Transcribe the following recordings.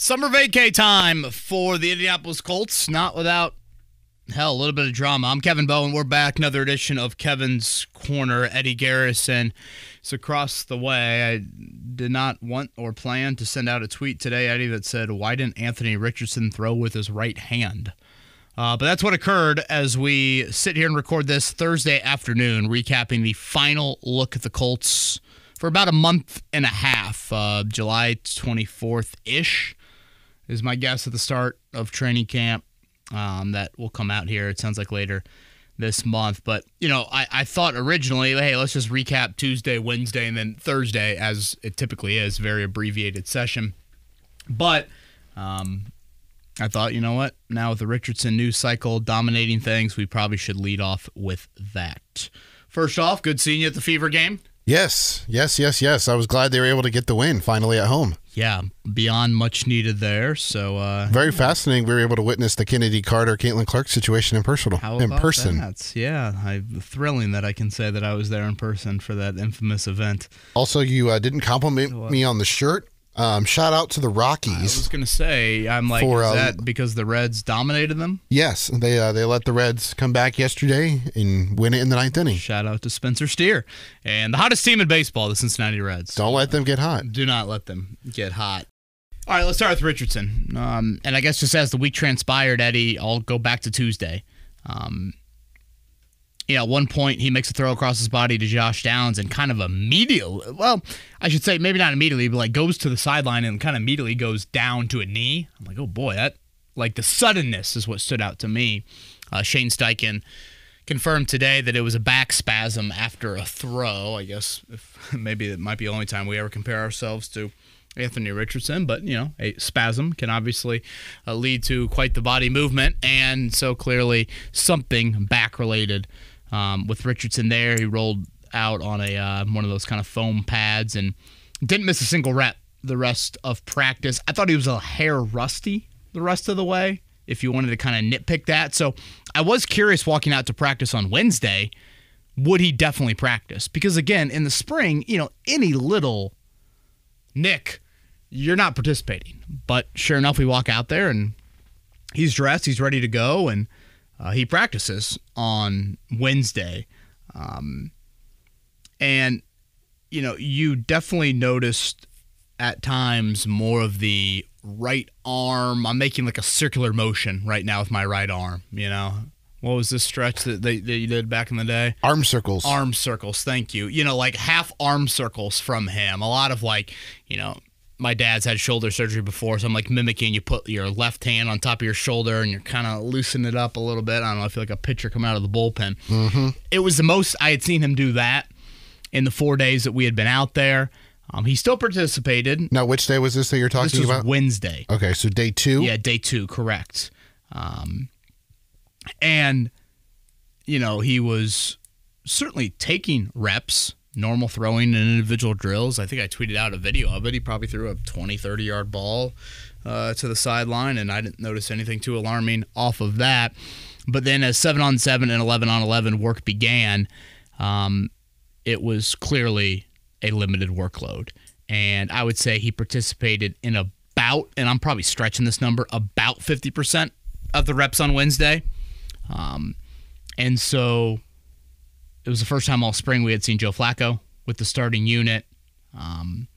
Summer vacay time for the Indianapolis Colts, not without, a little bit of drama. I'm Kevin Bowen. We're back. Another edition of Kevin's Corner. Eddie Garrison is across the way. I did not want or plan to send out a tweet today, Eddie, that said, why didn't Anthony Richardson throw with his right hand? But that's what occurred as we sit here and record this Thursday afternoon, recapping the final look at the Colts for about a month and a half, July 24th-ish. Is my guess at the start of training camp. That will come out here, it sounds like, later this month. But, I thought originally, hey, let's just recap Tuesday, Wednesday, and then Thursday, as it typically is, very abbreviated session. But I thought, you know what, now with the Richardson news cycle dominating things, we probably should lead off with that. First off, good seeing you at the Fever game. Yes. I was glad they were able to get the win finally at home. Yeah, beyond much needed there. So very fascinating. We were able to witness the Kennedy Carter, Caitlin Clark situation in person. That? Yeah, thrilling that I can say that I was there in person for that infamous event. Also, you didn't compliment me on the shirt. Shout out to the Rockies. I was going to say, I'm like, is that because the Reds dominated them? Yes, they let the Reds come back yesterday and win it in the ninth inning. Shout out to Spencer Steer and the hottest team in baseball, the Cincinnati Reds. Don't let them get hot. Do not let them get hot. All right, let's start with Richardson. And I guess just as the week transpired, Eddie, I'll go back to Tuesday. At one point, he makes a throw across his body to Josh Downs and kind of immediately, well, I should say maybe not immediately, but like goes to the sideline and kind of immediately goes down to a knee. I'm like, oh boy, that, like, the suddenness is what stood out to me. Shane Steichen confirmed today that it was a back spasm after a throw. I guess maybe it might be the only time we ever compare ourselves to Anthony Richardson, but, a spasm can obviously lead to quite the body movement, and so clearly something back-related. With Richardson there, he rolled out on one of those kind of foam pads and didn't miss a single rep the rest of practice. I thought he was a hair rusty the rest of the way, if you wanted to kind of nitpick that. So I was curious walking out to practice on Wednesday, would he definitely practice? Because, again, in the spring, any little nick, you're not participating. But sure enough, we walk out there and he's dressed, he's ready to go, and he practices on Wednesday. And, you definitely noticed at times more of the right arm. I'm making like a circular motion right now with my right arm, What was this stretch that you did back in the day? Arm circles. Arm circles, thank you. Like half arm circles from him. A lot of my dad's had shoulder surgery before, so I'm like mimicking. You put your left hand on top of your shoulder and you're kind of loosening it up a little bit. I don't know, I feel like a pitcher coming out of the bullpen. Mm-hmm. It was the most I had seen him do that in the 4 days that we had been out there. He still participated. Now, which day was this that you're talking about? Wednesday. Okay, so day 2? Yeah, day 2, correct. And, he was certainly taking reps, normal throwing and individual drills. I think I tweeted out a video of it. He probably threw a 20, 30-yard ball to the sideline, and I didn't notice anything too alarming off of that. But then as 7-on-7 and 11-on-11 work began, it was clearly a limited workload. And I would say he participated in about, and I'm probably stretching this number, about 50% of the reps on Wednesday. And so it was the first time all spring we had seen Joe Flacco with the starting unit. Again,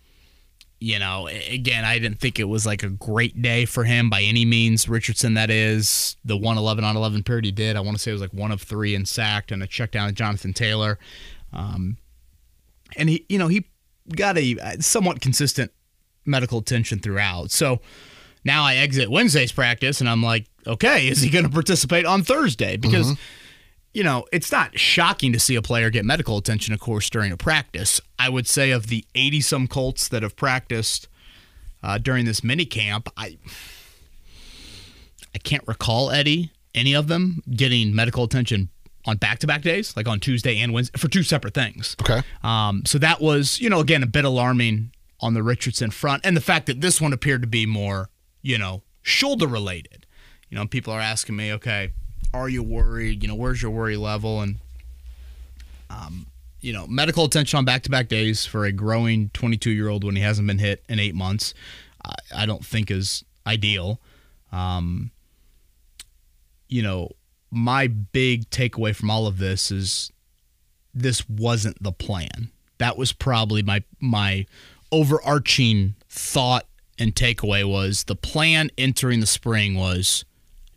I didn't think it was like a great day for him by any means. Richardson, that is, the 11-on-11 period he did, I want to say it was like 1 of 3 and sacked and a check down to Jonathan Taylor. And he got a somewhat consistent medical attention throughout. So now I exit Wednesday's practice and I'm like, okay, is he going to participate on Thursday? Because, it's not shocking to see a player get medical attention, of course, during a practice. I would say of the 80-some Colts that have practiced during this minicamp, I can't recall, Eddie, any of them getting medical attention on back-to-back days, like on Tuesday and Wednesday, for 2 separate things. Okay. So that was, again, a bit alarming on the Richardson front. And the fact that this one appeared to be more, shoulder-related. People are asking me, okay, are you worried? Where's your worry level? And, medical attention on back-to-back days for a growing 22-year-old when he hasn't been hit in 8 months, I don't think is ideal. My big takeaway from all of this is this wasn't the plan. That was probably my overarching thought and takeaway was the plan entering the spring was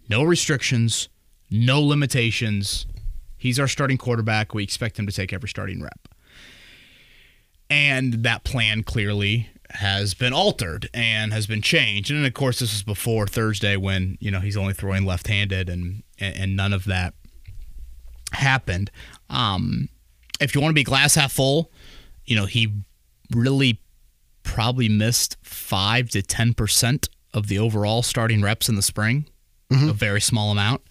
no restrictions, no limitations. He's our starting quarterback. We expect him to take every starting rep. And that plan clearly has been altered and has been changed. And, of course, this was before Thursday when, he's only throwing left-handed and none of that happened. If you want to be glass half full, he really probably missed 5 to 10% of the overall starting reps in the spring, a very small amount.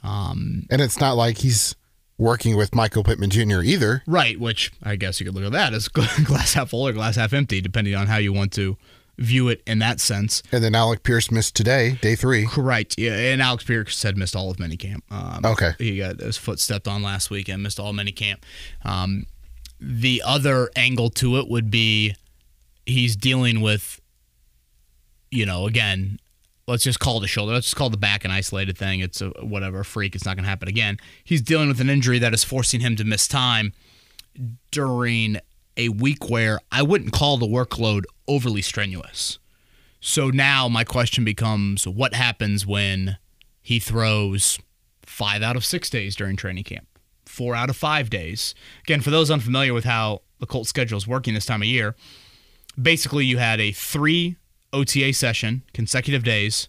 And it's not like he's working with Michael Pittman Jr. either. Right, which I guess you could look at that as glass half full or glass half empty, depending on how you want to view it in that sense. And then Alec Pierce missed today, day 3. Correct. Yeah, and Alex Pierce had missed all of minicamp. Okay. He got his foot stepped on last week and missed all minicamp. The other angle to it would be he's dealing with, again, let's just call it a shoulder. Let's just call the back an isolated thing. It's a freak. It's not going to happen again. He's dealing with an injury that is forcing him to miss time during a week where I wouldn't call the workload overly strenuous. So now my question becomes, what happens when he throws 5 out of 6 days during training camp, 4 out of 5 days? Again, for those unfamiliar with how the Colts schedule is working this time of year, basically you had a 3 OTA session, consecutive days,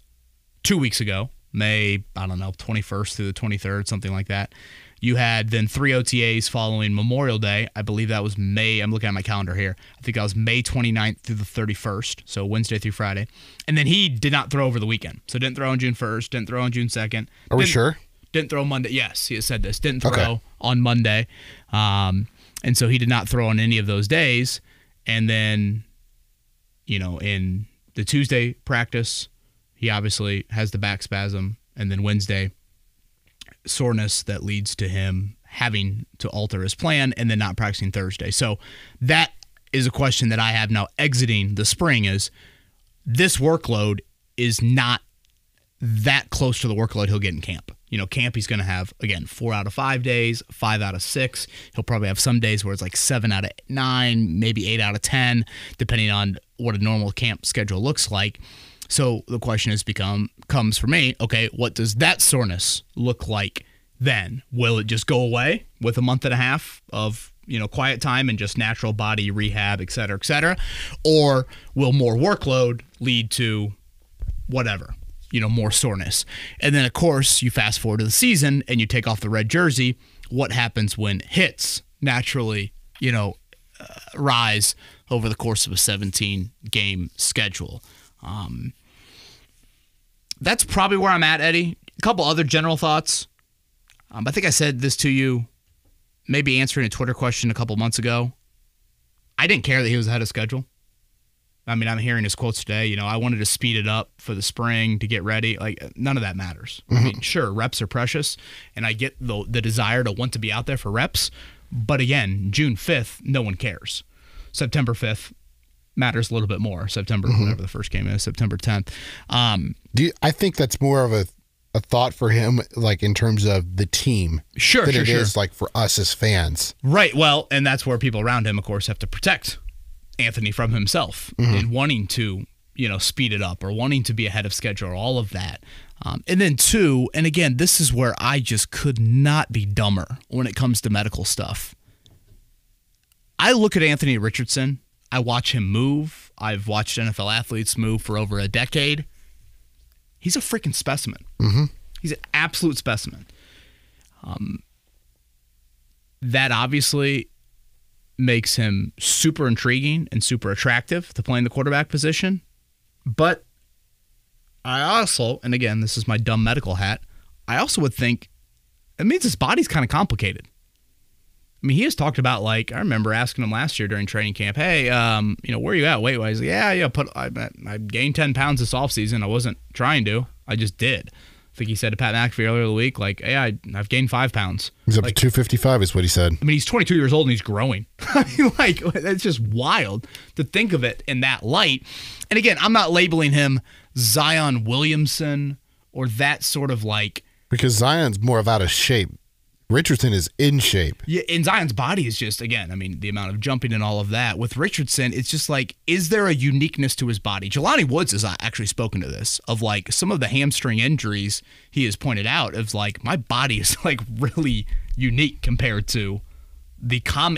2 weeks ago, May, 21st through the 23rd, something like that. You had then 3 OTAs following Memorial Day. I believe that was May. I'm looking at my calendar here. I think that was May 29th through the 31st, so Wednesday through Friday. And then he did not throw over the weekend. So didn't throw on June 1st, didn't throw on June 2nd. Are we sure? Didn't throw Monday. Yes, he has said this. Didn't throw on Monday. And so he did not throw on any of those days. And then, in the Tuesday practice, he obviously has the back spasm, and then Wednesday, soreness that leads to him having to alter his plan and then not practicing Thursday. So that is a question that I have now exiting the spring is this workload is not that close to the workload he'll get in camp. Camp he's going to have, again, 4 out of 5 days, 5 out of 6. He'll probably have some days where it's like 7 out of 9, maybe 8 out of 10, depending on what a normal camp schedule looks like. So the question comes for me, okay, what does that soreness look like then? Will it just go away with a month and a half of, quiet time and just natural body rehab, et cetera, or will more workload lead to whatever? More soreness. And then, of course, you fast forward to the season and you take off the red jersey. What happens when hits naturally, rise over the course of a 17-game schedule? That's probably where I'm at, Eddie. A couple other general thoughts. I think I said this to you, maybe answering a Twitter question a couple months ago. I didn't care that he was ahead of schedule. I'm hearing his quotes today. I wanted to speed it up for the spring to get ready. Like, none of that matters. Sure, reps are precious, and I get the desire to want to be out there for reps. But again, June 5th, no one cares. September 5th matters a little bit more. September, whatever the first game is, September 10th. I think that's more of a thought for him, like in terms of the team. Sure, than it is like for us as fans. Right. Well, and that's where people around him, of course, have to protect Anthony from himself and wanting to, speed it up or wanting to be ahead of schedule or all of that. And then 2, and again, this is where I just could not be dumber when it comes to medical stuff. I look at Anthony Richardson. I watch him move. I've watched NFL athletes move for over a decade. He's a freaking specimen. He's an absolute specimen. That obviously makes him super intriguing and super attractive to playing the quarterback position. But I also, and again, this is my dumb medical hat, I also would think it means his body's kind of complicated. He has talked about, like, I remember asking him last year during training camp, hey, where are you at weight-wise? I gained 10 pounds this offseason. I wasn't trying to. I just did. I think he said to Pat McAfee earlier in the week, like, hey, I've gained 5 pounds. He's up to 255 is what he said. He's 22 years old and he's growing. That's just wild to think of it in that light. And again, I'm not labeling him Zion Williamson or that sort of like. Because Zion's more of out of shape. Richardson is in shape. Yeah, and Zion's body is just, again, I mean, the amount of jumping and all of that. With Richardson, it's just like, is there a uniqueness to his body? Jelani Woods has actually spoken to this, of like some of the hamstring injuries he has pointed out, of like, my body is like really unique compared to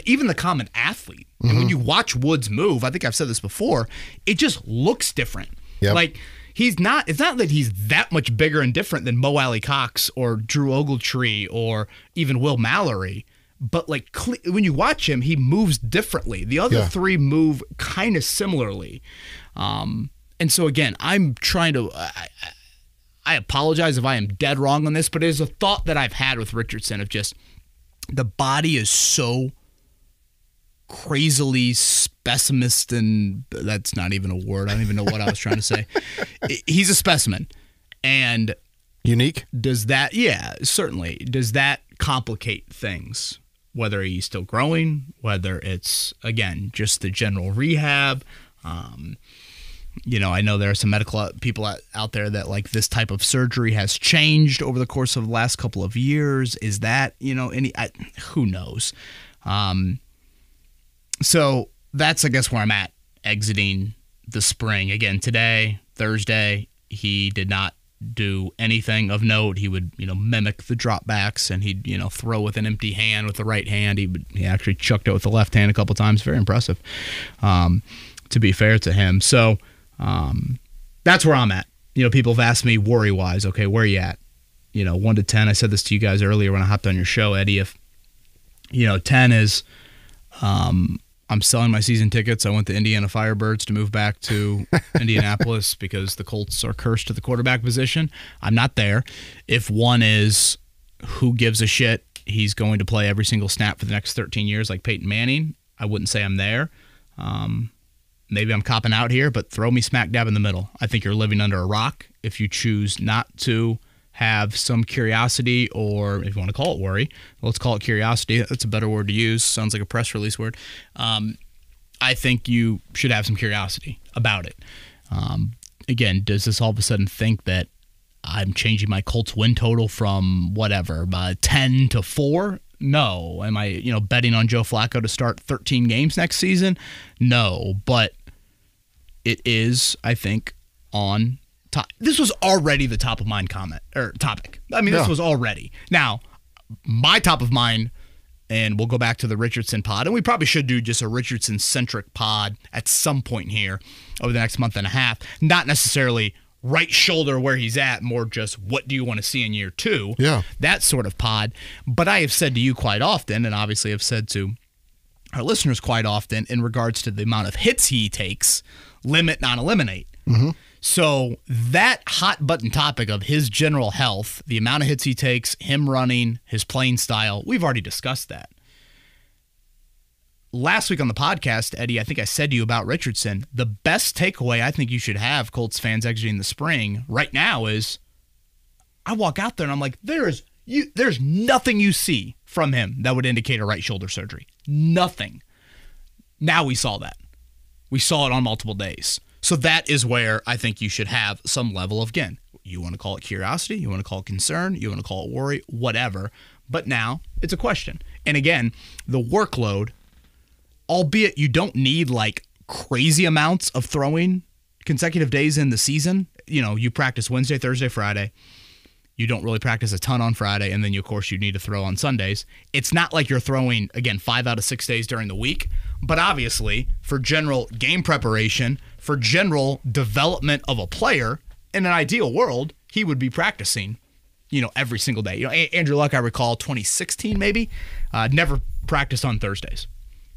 even the common athlete. Mm-hmm. And when you watch Woods move, I think I've said this before, it just looks different. Yep. Like, it's not that he's that much bigger and different than Mo Alley Cox or Drew Ogletree or even Will Mallory. But like when you watch him, he moves differently. The other three move kind of similarly. And so again, I'm trying to, I apologize if I am dead wrong on this, but it is a thought that I've had with Richardson of just the body is so crazily specimenist, and that's not even a word. I don't even know what I was trying to say. He's a specimen. And unique? Does that, certainly. Does that complicate things? Whether he's still growing, whether it's, again, just the general rehab. I know there are some medical people out there that like this type of surgery has changed over the course of the last couple of years. Is that, who knows? So that's, I guess, where I'm at exiting the spring. Again, today, Thursday, he did not do anything of note. He would, mimic the dropbacks, and he'd, throw with an empty hand with the right hand. He actually chucked it with the left hand a couple times. Very impressive, to be fair to him. So that's where I'm at. People have asked me worry-wise, okay, where are you at? 1 to 10. I said this to you guys earlier when I hopped on your show, Eddie. If, 10 is I'm selling my season tickets. I want the Indiana Firebirds to move back to Indianapolis because the Colts are cursed to the quarterback position. I'm not there. If 1 is who gives a shit, he's going to play every single snap for the next 13 years like Peyton Manning, I wouldn't say I'm there. Maybe I'm copping out here, but throw me smack dab in the middle. I think you're living under a rock if you choose not to have some curiosity, or if you want to call it worry, let's call it curiosity. That's a better word to use. Sounds like a press release word. I think you should have some curiosity about it. Again, does this all of a sudden think that I'm changing my Colts win total from whatever, 10 to 4? No. Am I, betting on Joe Flacco to start 13 games next season? No. But it is, I think, on top. This was already the top of mind topic. I mean, this was already. Now, my top of mind, and we'll go back to the Richardson pod, and we probably should do just a Richardson-centric pod at some point here over the next month and a half. Not necessarily right shoulder where he's at, more just what do you want to see in year 2? Yeah. That sort of pod. But I have said to you quite often, and obviously I've said to our listeners quite often, in regards to the amount of hits he takes, limit, not eliminate. Mm-hmm. So that hot button topic of his general health, the amount of hits he takes, him running, his playing style, we've already discussed that. Last week on the podcast, Eddie, I think I said to you about Richardson, the best takeaway I think you should have, Colts fans exiting the spring right now, is I walk out there and I'm like, there's nothing you see from him that would indicate a right shoulder surgery. Nothing. Now we saw that. We saw it on multiple days. So that is where I think you should have some level of, again, you want to call it curiosity, you want to call it concern, you want to call it worry, whatever. But now it's a question. And again, the workload, albeit you don't need like crazy amounts of throwing consecutive days in the season. You practice Wednesday, Thursday, Friday. You don't really practice a ton on Friday, and then, of course, you need to throw on Sundays. It's not like you're throwing, again, 5 out of 6 days during the week, but obviously, for general game preparation, for general development of a player, in an ideal world, he would be practicing, every single day. Andrew Luck, I recall, 2016 maybe, never practiced on Thursdays.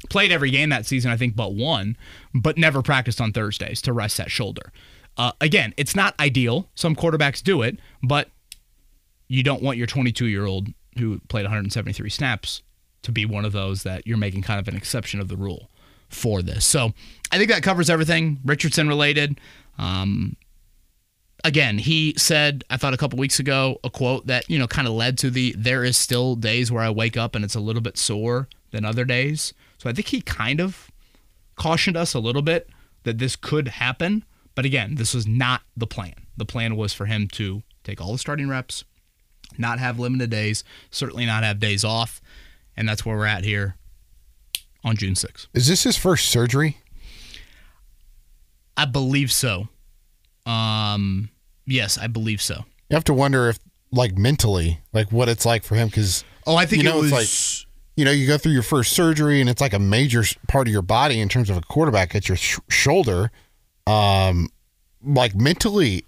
Played every game that season, I think, but one, but never practiced on Thursdays to rest that shoulder. Again, it's not ideal. Some quarterbacks do it, but you don't want your 22-year-old who played 173 snaps to be one of those that you're making kind of an exception of the rule for this. So I think that covers everything Richardson related. Again, he said, I thought a couple weeks ago, a quote that, kind of led to there is still days where I wake up and it's a little bit sore than other days. So I think he kind of cautioned us a little bit that this could happen. But But again, this was not the plan. The plan was for him to take all the starting reps, not have limited days, certainly not have days off, and that's where we're at here on June 6th. Is this his first surgery? I believe so. Yes, I believe so. You have to wonder if, like, mentally, like, what it's like for him, because I think it was... It's like, you go through your first surgery, and it's like a major part of your body in terms of a quarterback at your shoulder. Like, mentally,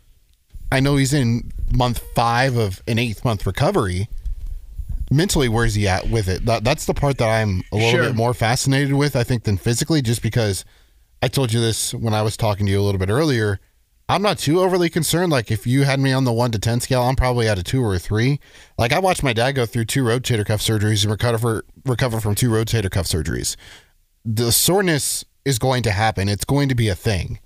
I know he's in month 5 of an 8th month recovery. Mentally, where's he at with it? That's the part that I'm a little bit more fascinated with, I think, than physically, just because I told you this when I was talking to you a little bit earlier. I'm not too overly concerned. Like, if you had me on the 1 to 10 scale, I'm probably at a 2 or a 3. Like, I watched my dad go through 2 rotator cuff surgeries and recover from 2 rotator cuff surgeries. The soreness is going to happen. It's going to be a thing.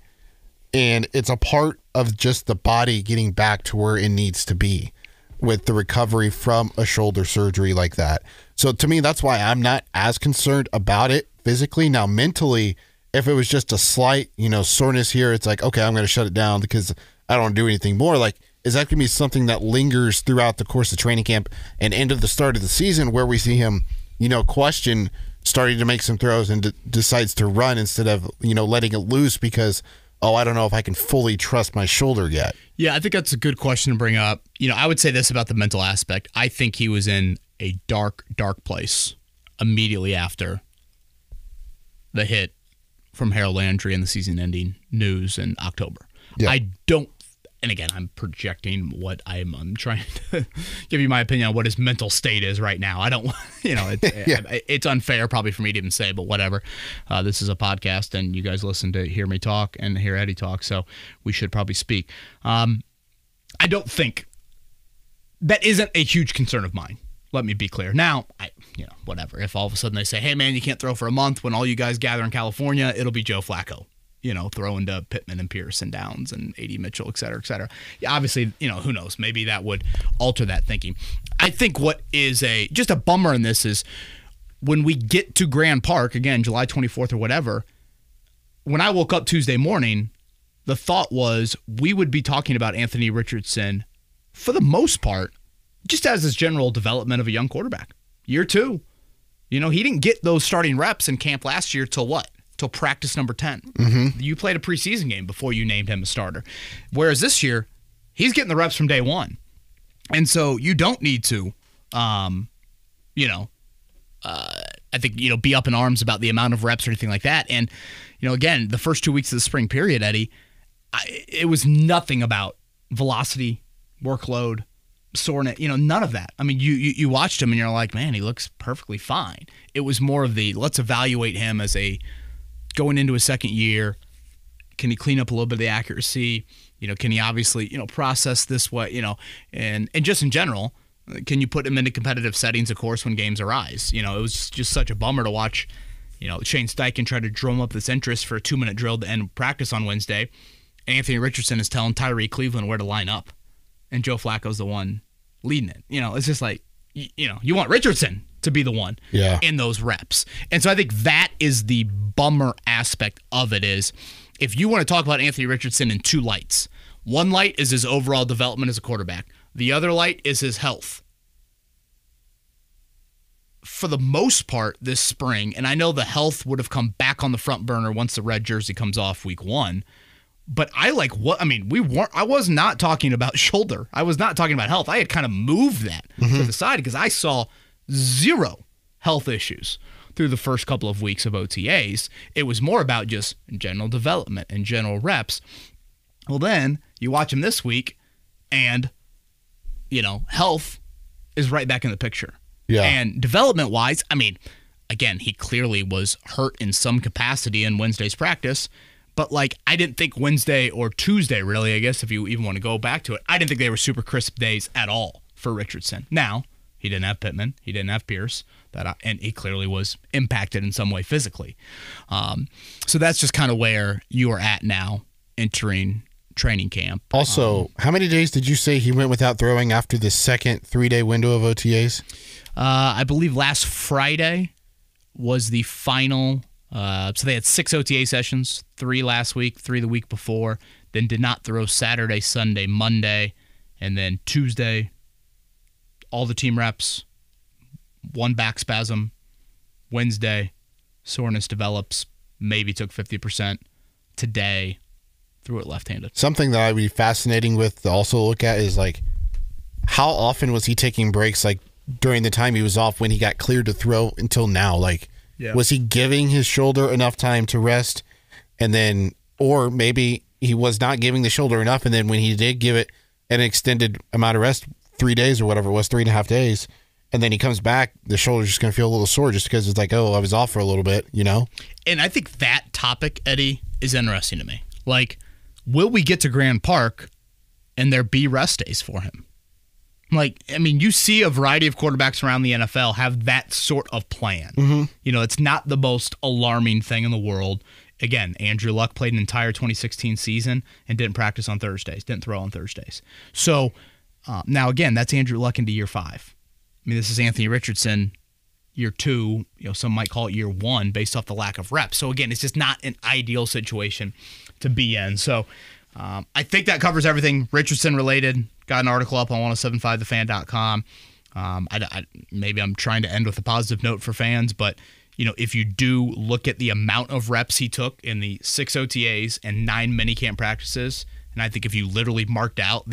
And it's a part of just the body getting back to where it needs to be with the recovery from a shoulder surgery like that. So to me, that's why I'm not as concerned about it physically. Now, mentally, if it was just a slight, soreness here, it's like, okay, I'm going to shut it down because I don't want to do anything more. Like, is that going to be something that lingers throughout the course of training camp and into the start of the season where we see him, question starting to make some throws and decides to run instead of, letting it loose because, I don't know if I can fully trust my shoulder yet? Yeah, I think that's a good question to bring up. I would say this about the mental aspect. I think he was in a dark, dark place immediately after the hit from Harold Landry and the season-ending news in October. Yeah. I don't, and again, I'm projecting what I'm trying to give you my opinion on what his mental state is right now. I don't, it's unfair probably for me to even say, but whatever. This is a podcast, and you guys listen to hear me talk and hear Eddie talk, so we should probably speak. I don't think that isn't a huge concern of mine. Let me be clear. Now, whatever. If all of a sudden they say, hey, man, you can't throw for a month when all you guys gather in California, it'll be Joe Flacco, throwing to Pittman and Pierce and Downs and A.D. Mitchell, et cetera, et cetera. Yeah, obviously, who knows? Maybe that would alter that thinking. I think what is just a bummer in this is when we get to Grand Park, again, July 24th or whatever, when I woke up Tuesday morning, the thought was we would be talking about Anthony Richardson, for the most part, just as his general development of a young quarterback. Year 2. He didn't get those starting reps in camp last year till what? Till practice number 10. Mm-hmm. You played a preseason game before you named him a starter. Whereas this year, he's getting the reps from day 1. And so you don't need to, I think, be up in arms about the amount of reps or anything like that. And, again, the first 2 weeks of the spring period, Eddie, it was nothing about velocity, workload, soreness, none of that. I mean, you watched him and you're like, man, he looks perfectly fine. It was more of the let's evaluate him as going into his second year. Can he clean up a little bit of the accuracy? Can he obviously, process this way, and just in general, can you put him into competitive settings, of course, when games arise? It was just such a bummer to watch, Shane Steichen try to drum up this interest for a 2-minute drill to end practice on Wednesday. Anthony Richardson is telling Tyree Cleveland where to line up. And Joe Flacco's the one leading it. It's just like, you want Richardson to be the one in those reps. And so I think that is the bummer aspect of it is if you want to talk about Anthony Richardson in 2 lights, one light is his overall development as a quarterback. The other light is his health. For the most part this spring, and I know the health would have come back on the front burner once the red jersey comes off week 1, but I was not talking about shoulder. I was not talking about health. I had kind of moved that to the side because I saw 0 health issues through the first couple of weeks of OTAs. It was more about just general development and general reps. Well, then you watch him this week and, health is right back in the picture. Yeah. And development-wise, again, he clearly was hurt in some capacity in Wednesday's practice. But, I didn't think Wednesday or Tuesday, really, I guess, if you even want to go back to it, I didn't think they were super crisp days at all for Richardson. Now, he didn't have Pittman. He didn't have Pierce. And he clearly was impacted in some way physically. So that's just kind of where you are at now entering training camp. Also, how many days did you say he went without throwing after the second 3-day window of OTAs? I believe last Friday was the final. So they had 6 OTA sessions, 3 last week, 3 the week before. then did not throw Saturday, Sunday, Monday, and then Tuesday, all the team reps, one back spasm. Wednesday, soreness develops, maybe took 50%. Today, threw it left-handed. Something that I'd be fascinating with to also look at is, like, how often was he taking breaks, like, during the time he was off when he got cleared to throw until now? Like, was he giving his shoulder enough time to rest, and then, or maybe he was not giving the shoulder enough, and then when he did give it an extended amount of rest, 3 days or whatever it was, 3.5 days, and then he comes back, the shoulder's just going to feel a little sore just because it's like, oh, I was off for a little bit, you know? And I think that topic, Eddie, is interesting to me. Like, will we get to Grand Park and there be rest days for him? Like, I mean, you see a variety of quarterbacks around the NFL have that sort of plan. Mm-hmm. You know, it's not the most alarming thing in the world. Again, Andrew Luck played an entire 2016 season and didn't practice on Thursdays, didn't throw on Thursdays. So, now again, that's Andrew Luck into year 5. I mean, this is Anthony Richardson, year 2. You know, some might call it year 1 based off the lack of reps. So again, it's just not an ideal situation to be in. So I think that covers everything Richardson related. Got an article up on 1075thefan.com. Maybe I'm trying to end with a positive note for fans, but you know, if you do look at the amount of reps he took in the 6 OTAs and 9 minicamp practices, and I think if you literally marked out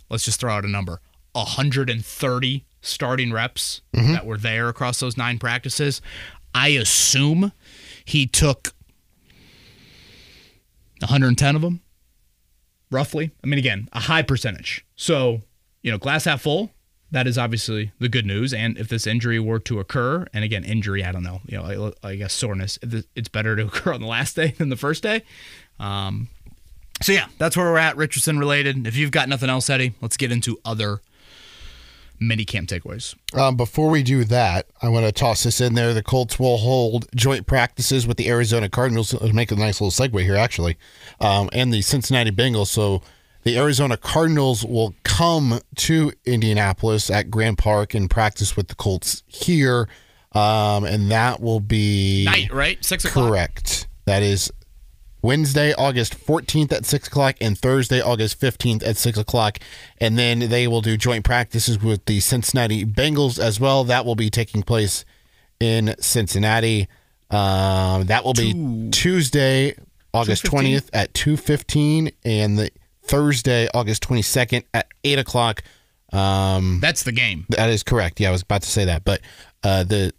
let's just throw out a number, 130 starting reps that were there across those 9 practices, I assume he took 110 of them, roughly. I mean, again, a high percentage. So, you know, glass half full, that is obviously the good news. And if this injury were to occur, and again, injury, I don't know, you know, I guess soreness, it's better to occur on the last day than the first day. So, yeah, that's where we're at, Richardson related. If you've got nothing else, Eddie, let's get into other Minicamp takeaways. Before we do that, I want to toss this in there. The Colts will hold joint practices with the Arizona Cardinals. It'll make a nice little segue here, actually, and the Cincinnati Bengals. So the Arizona Cardinals will come to Indianapolis at Grand Park and practice with the Colts here, and that will be night, right? 6 o'clock? Correct. That is Wednesday, August 14th at 6 o'clock, and Thursday, August 15th at 6 o'clock. And then they will do joint practices with the Cincinnati Bengals as well. That will be taking place in Cincinnati. That will be Tuesday, August 20th at 2:15, and the Thursday, August 22nd at 8 o'clock. That's the game. That is correct. Yeah, I was about to say that. But the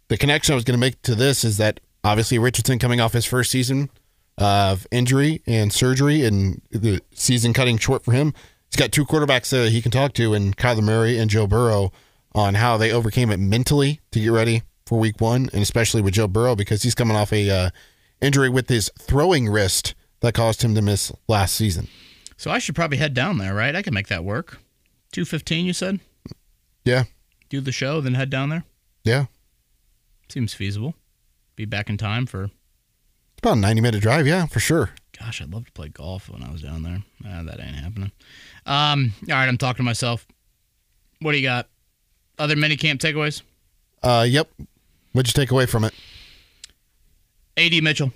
connection I was going to make to this is that obviously Richardson coming off his first season of injury and surgery, and the season cutting short for him. He's got 2 quarterbacks that he can talk to, and Kyler Murray and Joe Burrow, on how they overcame it mentally to get ready for week 1, and especially with Joe Burrow because he's coming off a injury with his throwing wrist that caused him to miss last season. So I should probably head down there, right? I can make that work. 2:15, you said? Yeah. Do the show, then head down there? Yeah. Seems feasible. Be back in time for... About a 90-minute drive, yeah, for sure. Gosh, I'd love to play golf when I was down there. That ain't happening. All right, I'm talking to myself. What do you got? Other minicamp takeaways? Yep. What'd you take away from it? A.D. Mitchell.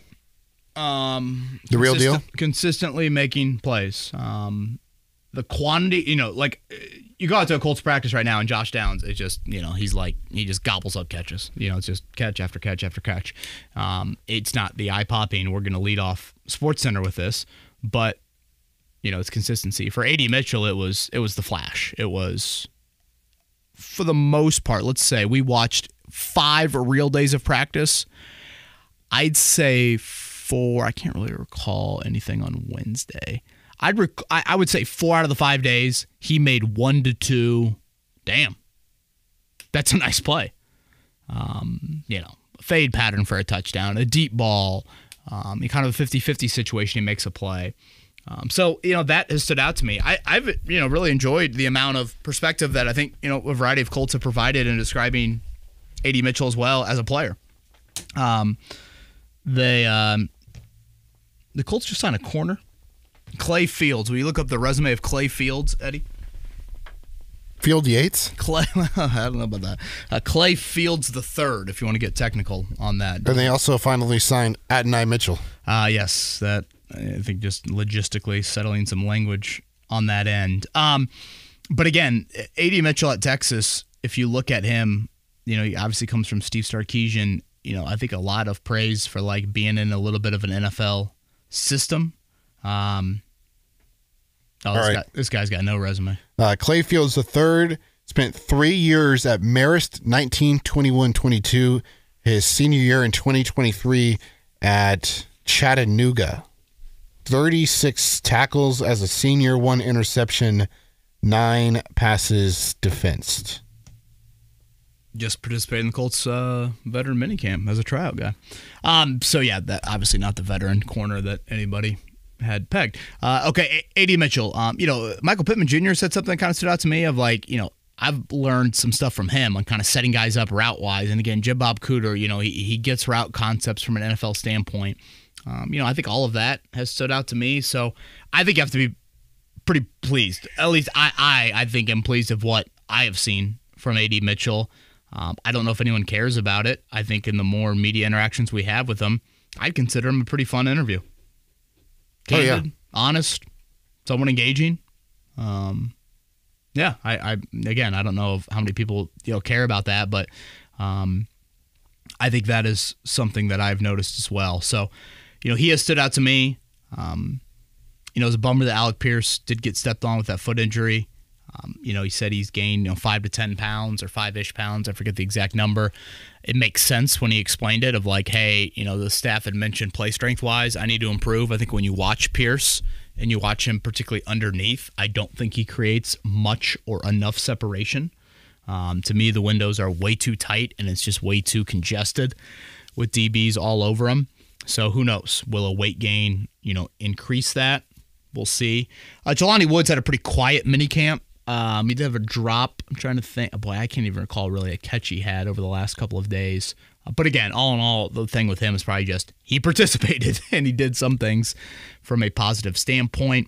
The real deal? Consistently making plays. The quantity, you know, like you go out to a Colts practice right now and Josh Downs is just, you know, he just gobbles up catches. You know, it's just catch after catch after catch. It's not the eye-popping, we're going to lead off SportsCenter with this, but, you know, it's consistency. For A.D. Mitchell, it was the flash. It was, for the most part, let's say we watched 5 real days of practice. I'd say 4, I can't really recall anything on Wednesday. I would say 4 out of the 5 days, he made 1 to 2. Damn. That's a nice play. You know, a fade pattern for a touchdown, a deep ball, kind of a 50-50 situation, he makes a play. So, you know, that has stood out to me. I've, you know, really enjoyed the amount of perspective that I think, you know, a variety of Colts have provided in describing A.D. Mitchell as well as a player. The Colts just signed a corner. Clay Fields. Will you look up the resume of Clay Fields, Eddie? Field Yates? Clay, I don't know about that. Clay Fields III, if you want to get technical on that. And they also finally signed Adonai Mitchell. Yes, that I think just logistically settling some language on that end. But again, A.D. Mitchell at Texas, if you look at him, he obviously comes from Steve Sarkisian. I think a lot of praise for like being in a little bit of an NFL system. This guy's got no resume. Clay Fields III spent 3 years at Marist, 19, 21, 22. His senior year in 2023 at Chattanooga. 36 tackles as a senior, 1 interception, 9 passes defensed. Just participated in the Colts veteran minicamp as a tryout guy. That obviously not the veteran corner that anybody had pegged. A.D. Mitchell. Michael Pittman Jr. said something that kind of stood out to me of like, I've learned some stuff from him on kind of setting guys up route-wise. And again, Jim Bob Cooter, he gets route concepts from an NFL standpoint. I think all of that has stood out to me. So I think you have to be pretty pleased. At least I think I'm pleased of what I have seen from A.D. Mitchell. I don't know if anyone cares about it. I think in the more media interactions we have with him, I'd consider him a pretty fun interview. Candid, honest, somewhat engaging. I don't know how many people care about that, but I think that is something that I've noticed as well. So, he has stood out to me. It was a bummer that Alec Pierce did get stepped on with that foot injury. He said he's gained 5 to 10 pounds or 5-ish pounds. I forget the exact number. It makes sense when he explained it of like, hey, the staff had mentioned play strength wise, I need to improve. I think when you watch Pierce and you watch him particularly underneath, I don't think he creates much or enough separation. To me, the windows are way too tight and it's just way too congested with DBs all over him. So who knows? Will a weight gain, increase that? We'll see. Jelani Woods had a pretty quiet minicamp. He did have a drop. I'm trying to think. Boy, I can't even recall really a catch he had over the last couple of days. But again, all in all, the thing with him is probably just he participated and he did some things from a positive standpoint.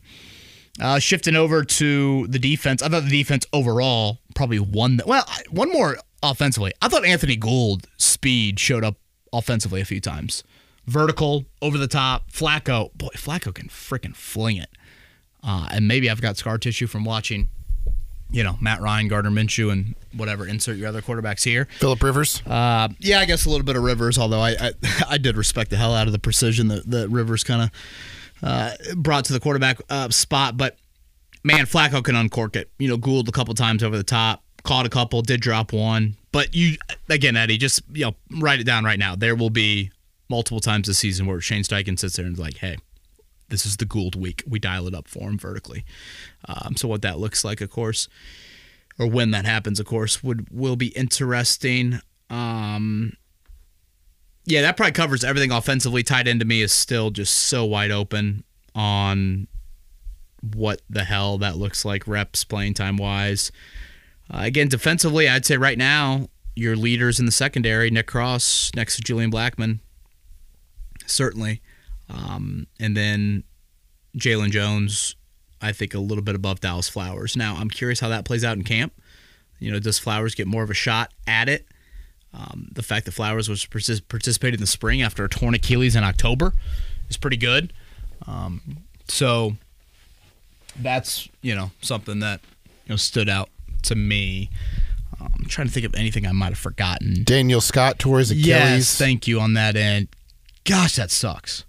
Shifting over to the defense, I thought the defense overall probably won. One more offensively. I thought Anthony Gould's speed showed up offensively a few times. Vertical, over the top. Flacco can freaking fling it. And maybe I've got scar tissue from watching Matt Ryan, Gardner Minshew, and whatever, insert your other quarterbacks here. Phillip Rivers? I guess a little bit of Rivers, although I did respect the hell out of the precision that Rivers kind of brought to the quarterback spot. But, man, Flacco can uncork it. Gould a couple times over the top, caught a couple, did drop one. But, Eddie, just write it down right now. There will be multiple times this season where Shane Steichen sits there and is like, hey, this is the Gould week. We dial it up for him vertically. So what that looks like, of course, or when that happens, of course, will be interesting. That probably covers everything offensively. Tight end to me is still just so wide open on what the hell that looks like reps, playing time wise. Again, defensively, I'd say right now, your leaders in the secondary, Nick Cross next to Julian Blackmon, certainly. And then Jalen Jones, I think a little bit above Dallas Flowers. Now, I'm curious how that plays out in camp. Does Flowers get more of a shot at it? The fact that Flowers was participated in the spring after a torn Achilles in October is pretty good. So that's, something that, stood out to me. I'm trying to think of anything I might have forgotten. Daniel Scott tore his Achilles. Yes, thank you on that end. Gosh, that sucks.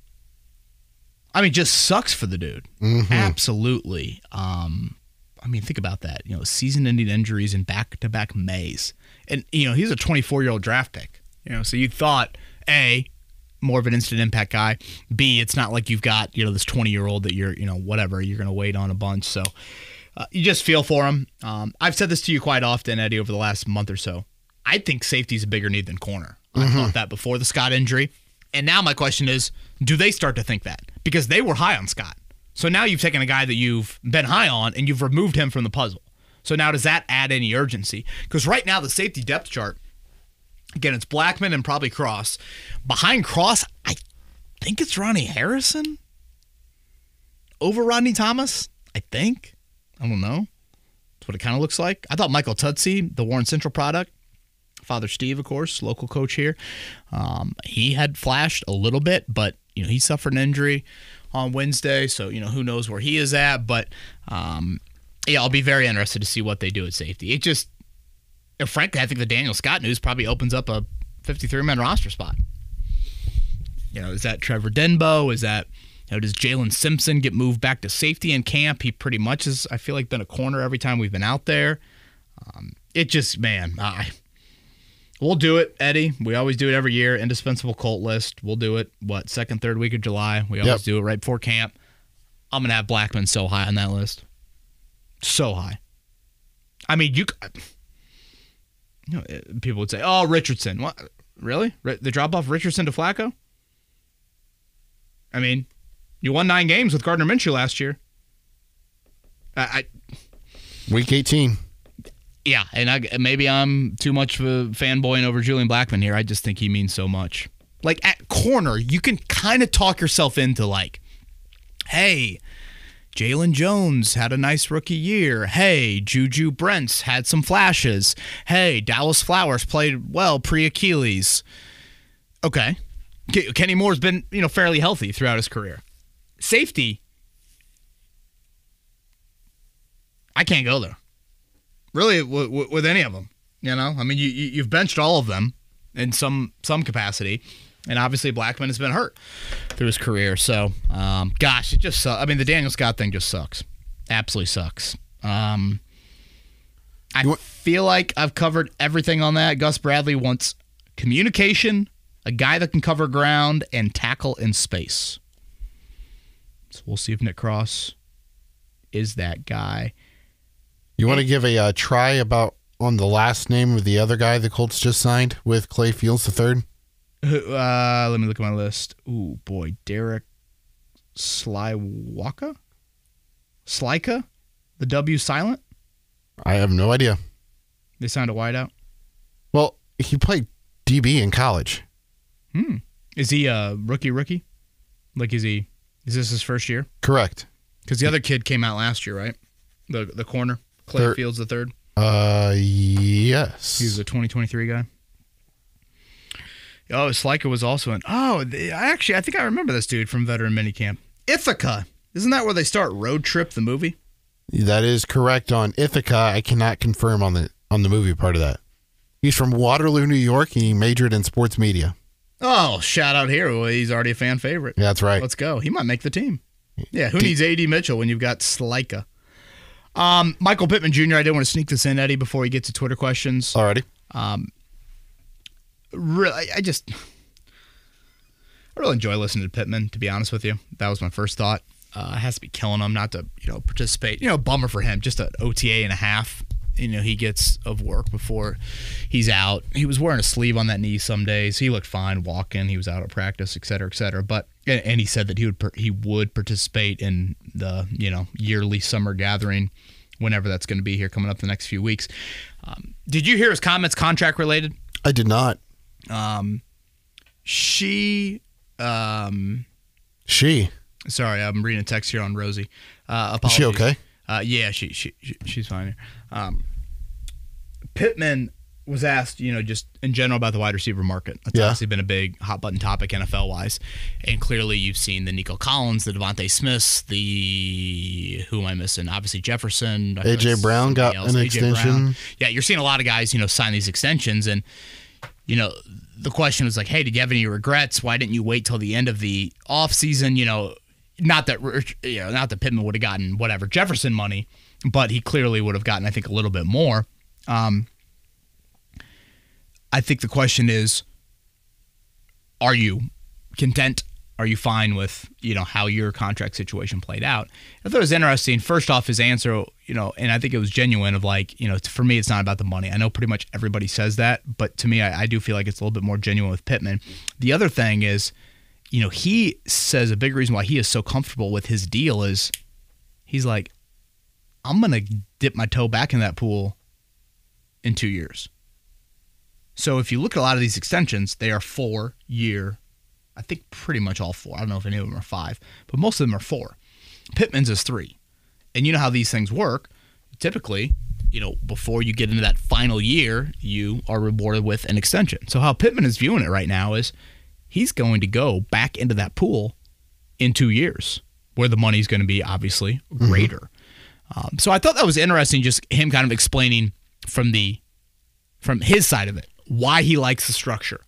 Just sucks for the dude. Mm-hmm. Absolutely. Think about that. Season-ending injuries in back-to-back Mays. And, he's a 24-year-old draft pick. So you thought, A, more of an instant impact guy. B, it's not like you've got, this 20-year-old that you're, whatever, you're going to wait on a bunch. So you just feel for him. I've said this to you quite often, Eddie, over the last month or so. I think safety's a bigger need than corner. I thought that before the Scott injury. And now my question is, do they start to think that? Because they were high on Scott. So now you've taken a guy that you've been high on and you've removed him from the puzzle. So now does that add any urgency? Because right now the safety depth chart, again, it's Blackmon and probably Cross. Behind Cross, I think it's Ronnie Harrison over Rodney Thomas, I think. I don't know. That's what it kind of looks like. I thought Michael Tutsi, the Warren Central product, Father Steve, of course, local coach here, he had flashed a little bit, but, he suffered an injury on Wednesday, so who knows where he is at. But I'll be very interested to see what they do at safety. It just, frankly, I think the Daniel Scott news probably opens up a 53-man roster spot. Is that Trevor Denbo? Is that does Jalen Simpson get moved back to safety in camp? He pretty much has, I feel like, been a corner every time we've been out there. It just, man, we'll do it, Eddie. We always do it every year. Indispensable Colt list. We'll do it, second, third week of July. We always do it right before camp. I'm going to have Blackman so high on that list. So high. I mean, people would say, oh, Richardson. What? Really? The drop-off Richardson to Flacco? I mean, you won 9 games with Gardner Minshew last year. Week 18. Yeah, and maybe I'm too much of a fanboying over Julian Blackman here. I just think he means so much. Like, at corner, you can kind of talk yourself into, like, hey, Jalen Jones had a nice rookie year. Hey, Juju Brents had some flashes. Hey, Dallas Flowers played well pre-Achilles. Okay. Kenny Moore's been, fairly healthy throughout his career. Safety, I can't go there. Really, with any of them, I mean, you've benched all of them in some capacity, and obviously Blackman has been hurt through his career. So, gosh, it just sucks. I mean, the Daniel Scott thing just sucks. Absolutely sucks. I feel like I've covered everything on that. Gus Bradley wants communication, a guy that can cover ground, and tackle in space. So we'll see if Nick Cross is that guy. You want to give a try on the last name of the other guy the Colts just signed with Clay Fields III? Let me look at my list. Ooh, boy. Derek Slyka? The W silent? I have no idea. They signed a wideout? Well, he played DB in college. Is he a rookie? Like, is this his first year? Correct. Because the other kid came out last year, right? The corner? Clay Fields the third? Yes. He's a 2023 guy. Oh, Slyka was also in. Oh, I think I remember this dude from Veteran Minicamp. Ithaca. Isn't that where they start Road Trip, the movie? That is correct on Ithaca. I cannot confirm on the movie part of that. He's from Waterloo, New York, and he majored in sports media. Oh, shout out here. Well, he's already a fan favorite. Yeah, that's right. Let's go. He might make the team. Yeah, who needs A.D. Mitchell when you've got Slyka? Michael Pittman Jr., I did want to sneak this in, Eddie, before we get to Twitter questions. Alrighty. Really, I really enjoy listening to Pittman, to be honest with you. That was my first thought. It has to be killing him not to, participate. Bummer for him. Just an OTA and a half, he gets of work before he's out. He was wearing a sleeve on that knee some days. He looked fine walking. He was out of practice, et cetera, et cetera. And he said that he would participate in the, yearly summer gathering, whenever that's going to be here coming up the next few weeks. Did you hear his comments contract related? I did not. She. Sorry, I'm reading a text here on Rosie. Apologies. Is she okay? Yeah, she's fine. Pittman was asked, just in general about the wide receiver market. That's obviously been a big hot button topic NFL-wise. And clearly you've seen the Nico Collins, the Devontae Smiths, who am I missing? Obviously Jefferson. A.J. Brown got an extension. Brown. Yeah, you're seeing a lot of guys, sign these extensions. And, the question was like, hey, did you have any regrets? Why didn't you wait till the end of the offseason? Not that Pittman would have gotten whatever Jefferson money, but he clearly would have gotten, I think, a little bit more. I think the question is, are you content? Are you fine with, how your contract situation played out? I thought it was interesting. First off, his answer, and I think it was genuine of like, for me, it's not about the money. I know pretty much everybody says that, but to me, I do feel like it's a little bit more genuine with Pittman. The other thing is, he says a big reason why he is so comfortable with his deal is he's like, I'm going to dip my toe back in that pool in 2 years. So if you look at a lot of these extensions, they are 4-year. I think pretty much all 4. I don't know if any of them are 5, but most of them are 4. Pittman's is 3. And you know how these things work. Typically, before you get into that final year, you are rewarded with an extension. So how Pittman is viewing it right now is he's going to go back into that pool in 2 years, where the money's going to be obviously greater. So I thought that was interesting, just him kind of explaining from his side of it why he likes the structure.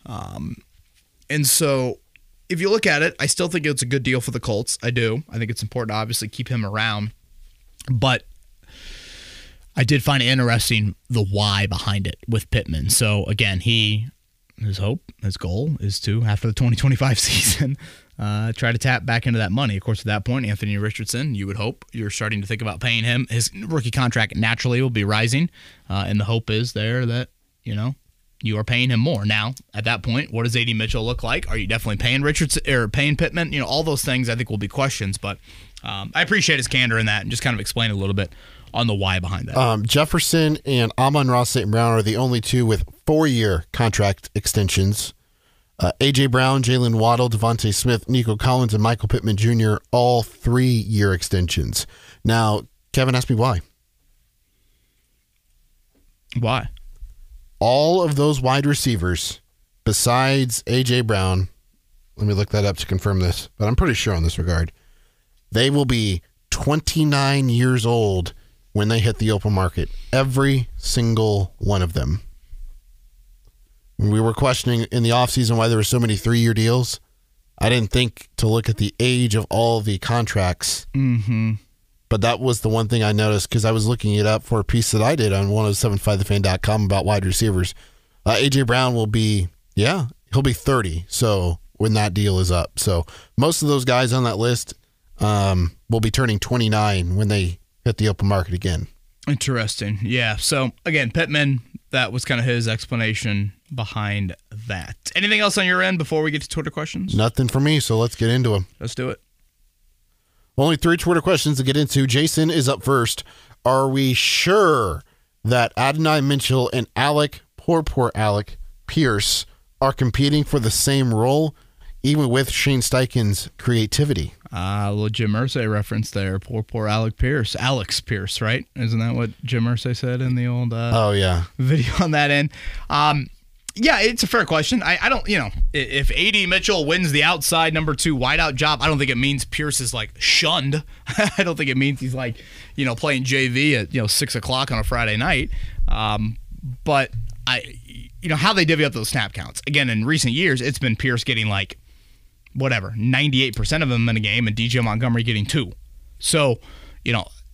And so if you look at it, I still think it's a good deal for the Colts. I do. I think it's important to obviously keep him around. But I did find it interesting the why behind it with Pittman. So again, his goal is to, after the 2025 season, try to tap back into that money. Of course, at that point, Anthony Richardson, you would hope you're starting to think about paying him. His rookie contract naturally will be rising, and the hope is there that, you are paying him more. Now, at that point, what does A.D. Mitchell look like? Are you definitely paying Richardson or paying Pittman? All those things I think will be questions, but I appreciate his candor in that and just kind of explain a little bit on the why behind that. Jefferson and Amon-Ra St. Brown are the only two with 4-year contract extensions. A.J. Brown, Jalen Waddle, Devontae Smith, Nico Collins, and Michael Pittman Jr., all 3-year extensions. Now, Kevin asked me why. Why? All of those wide receivers, besides A.J. Brown, let me look that up to confirm this, but I'm pretty sure on this regard, they will be 29 years old when they hit the open market. Every single one of them. When we were questioning in the offseason why there were so many 3-year deals, I didn't think to look at the age of all the contracts. Mm-hmm. But that was the one thing I noticed because I was looking it up for a piece that I did on 1075thefan.com about wide receivers. A.J. Brown will be, he'll be 30 so when that deal is up. So most of those guys on that list will be turning 29 when they hit the open market again. Interesting. Yeah. So, again, Pittman, that was kind of his explanation behind that. Anything else on your end before we get to Twitter questions? Nothing for me, so let's get into them. Let's do it. Only 3 Twitter questions to get into. Jason is up first. Are we sure that Adonai Mitchell and poor Alec Pierce are competing for the same role, even with Shane Steichen's creativity? A little Jim Irsay reference there. Poor Alex Pierce, right? Isn't that what Jim Irsay said in the old video on that end? Yeah, it's a fair question. I don't, if A.D. Mitchell wins the outside number 2 wideout job, I don't think it means Pierce is shunned. I don't think it means he's playing JV at 6 o'clock on a Friday night. But how they divvy up those snap counts. Again, in recent years, it's been Pierce getting 98% of them in a game and DJ Montgomery getting 2. So,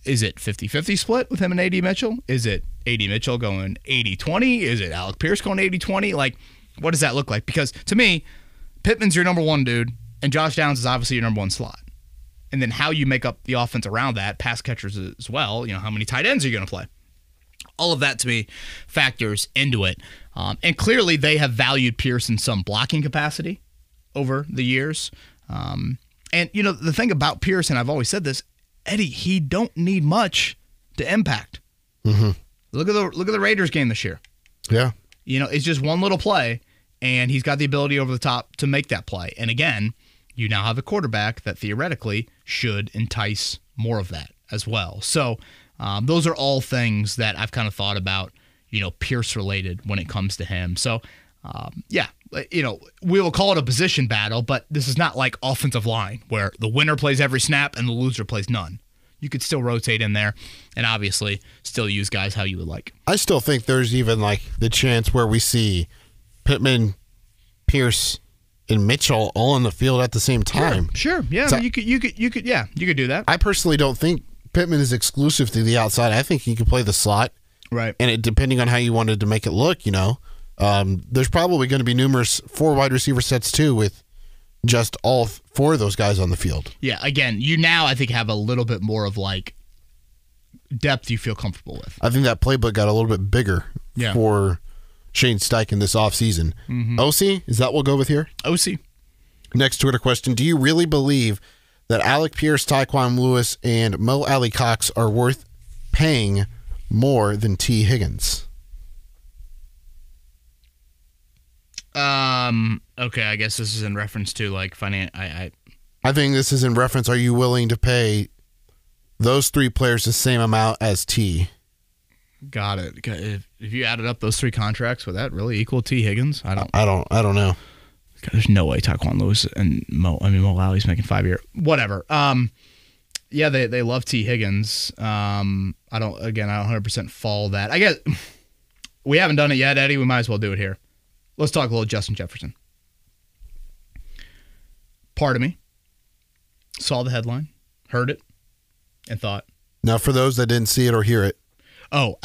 is it 50-50 split with him and A.D. Mitchell? Is it A.D. Mitchell going 80-20? Is it Alec Pierce going 80-20? What does that look like? Because to me, Pittman's your number 1 dude, and Josh Downs is obviously your number 1 slot. And then how you make up the offense around that, pass catchers as well, how many tight ends are you going to play? All of that, to me, factors into it. And clearly, they have valued Pierce in some blocking capacity over the years. And, the thing about Pierce, and I've always said this, Eddie, he don't need much to impact. Mm-hmm. Look at the Raiders game this year. Yeah. It's just one little play, and he's got the ability over the top to make that play. And again, you now have a quarterback that theoretically should entice more of that as well. So those are all things that I've kind of thought about, Pierce related when it comes to him. So, we will call it a position battle, but this is not like offensive line where the winner plays every snap and the loser plays none. You could still rotate in there and obviously still use guys how you would like. I still think there's even the chance where we see Pittman, Pierce, and Mitchell all on the field at the same time. Sure. Yeah. So, you could do that. I personally don't think Pittman is exclusive to the outside. I think he could play the slot. Right. And depending on how you wanted to make it look, there's probably going to be numerous 4 wide receiver sets too with just all 4 of those guys on the field. Yeah, again, you now I think have a little bit more of depth you feel comfortable with. I think that playbook got a little bit bigger for Shane Steichen this offseason. Mm-hmm. OC, is that what we'll go with here? OC. Next Twitter question. Do you really believe that Alec Pierce, Tyquan Lewis, and Mo Alley Cox are worth paying more than T. Higgins? Okay, I guess this is in reference to I think this is in reference. Are you willing to pay those 3 players the same amount as T? Got it. If you added up those 3 contracts, would that really equal T. Higgins? I don't know. God, there's no way Taquan Lewis and Mo Lowry's making 5-year. Whatever. Yeah, they love T. Higgins. I don't 100% follow that. I guess we haven't done it yet, Eddie. We might as well do it here. Let's talk a little Justin Jefferson. Part of me saw the headline, heard it, and thought. Now, for those that didn't see it or hear it.